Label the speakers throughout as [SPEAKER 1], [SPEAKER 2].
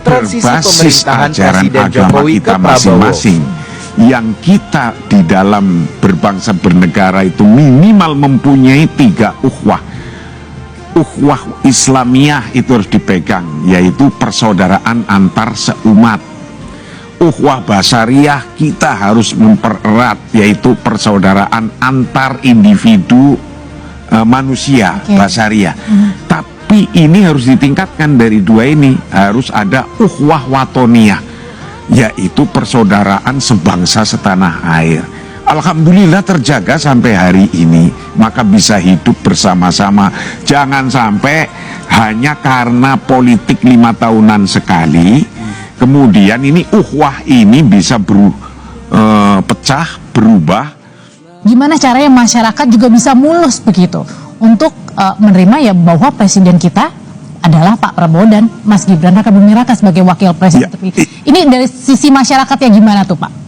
[SPEAKER 1] berbasis ajaran agama kita masing-masing, yang kita di dalam berbangsa bernegara itu minimal mempunyai 3 ukhuwah. Ukhuwah Islamiyah itu harus dipegang, yaitu persaudaraan antar seumat. Ukhuwah Basyariah kita harus mempererat, yaitu persaudaraan antar individu manusia, Basyariah. Tapi ini harus ditingkatkan dari 2 ini, harus ada ukhuwah watoniyah, yaitu persaudaraan sebangsa setanah air. Alhamdulillah terjaga sampai hari ini, maka bisa hidup bersama-sama. Jangan sampai hanya karena politik 5 tahunan sekali, kemudian ini ukhuwah ini bisa pecah, berubah.
[SPEAKER 2] Gimana caranya masyarakat juga bisa mulus begitu untuk menerima ya bahwa presiden kita adalah Pak Prabowo dan Mas Gibran Rakabuming Raka sebagai wakil presiden terpilih. Ini dari sisi masyarakatnya gimana tuh Pak?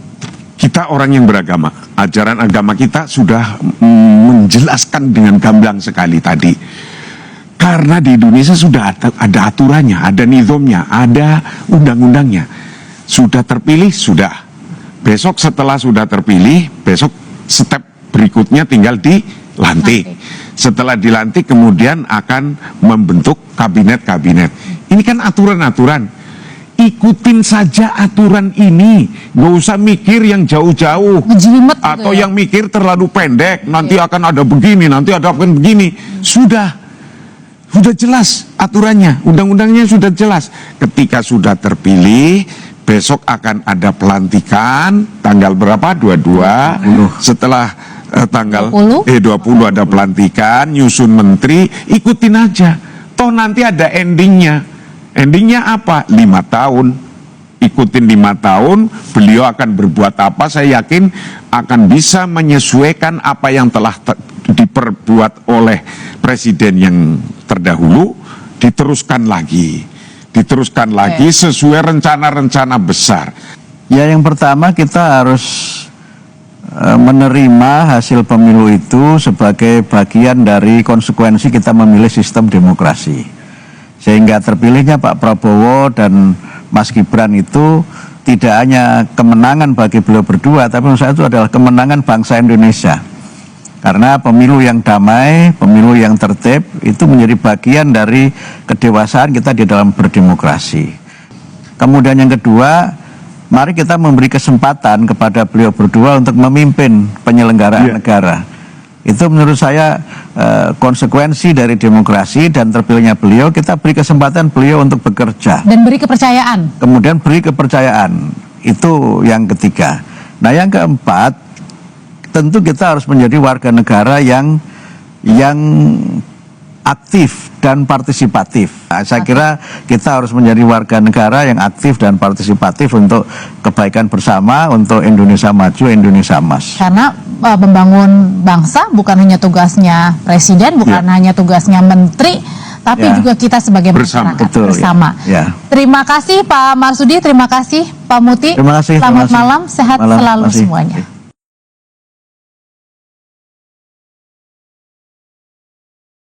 [SPEAKER 1] Kita orang yang beragama, ajaran agama kita sudah menjelaskan dengan gamblang sekali tadi. Karena di Indonesia sudah ada aturannya, ada nizamnya, ada undang-undangnya. Sudah terpilih, sudah. Besok setelah sudah terpilih, besok step berikutnya tinggal dilantik. Setelah dilantik kemudian akan membentuk kabinet-kabinet. Ini kan aturan-aturan. Ikutin saja aturan ini, nggak usah mikir yang jauh-jauh atau yang mikir terlalu pendek. Nanti akan ada begini, nanti ada akan begini. Sudah jelas aturannya, undang-undangnya sudah jelas. Ketika sudah terpilih, besok akan ada pelantikan tanggal berapa? 22. Setelah tanggal 20 ada pelantikan, nyusun menteri, ikutin aja. Toh nanti ada endingnya. Endingnya apa? 5 tahun. Ikutin 5 tahun, beliau akan berbuat apa, saya yakin akan bisa menyesuaikan apa yang telah diperbuat oleh presiden yang terdahulu, diteruskan lagi sesuai rencana-rencana besar.
[SPEAKER 3] Ya, yang pertama kita harus menerima hasil pemilu itu sebagai bagian dari konsekuensi kita memilih sistem demokrasi. Sehingga terpilihnya Pak Prabowo dan Mas Gibran itu tidak hanya kemenangan bagi beliau berdua, tapi menurut saya itu adalah kemenangan bangsa Indonesia. Karena pemilu yang damai, pemilu yang tertib, itu menjadi bagian dari kedewasaan kita di dalam berdemokrasi. Kemudian yang kedua, mari kita memberi kesempatan kepada beliau berdua untuk memimpin penyelenggaraan negara. Itu menurut saya konsekuensi dari demokrasi, dan terpilihnya beliau, kita beri kesempatan beliau untuk bekerja. Dan beri kepercayaan. Kemudian beri kepercayaan, itu yang ketiga. Nah yang keempat, tentu kita harus menjadi warga negara yang aktif dan partisipatif. Nah, saya kira kita harus menjadi warga negara yang aktif dan partisipatif untuk kebaikan bersama, untuk Indonesia maju, Indonesia emas. Karena membangun bangsa bukan hanya tugasnya presiden, bukan hanya tugasnya menteri, tapi juga kita sebagai masyarakat bersama. Terima kasih Pak Marsudi, terima kasih Pak Muti. Selamat malam, sehat selalu semuanya.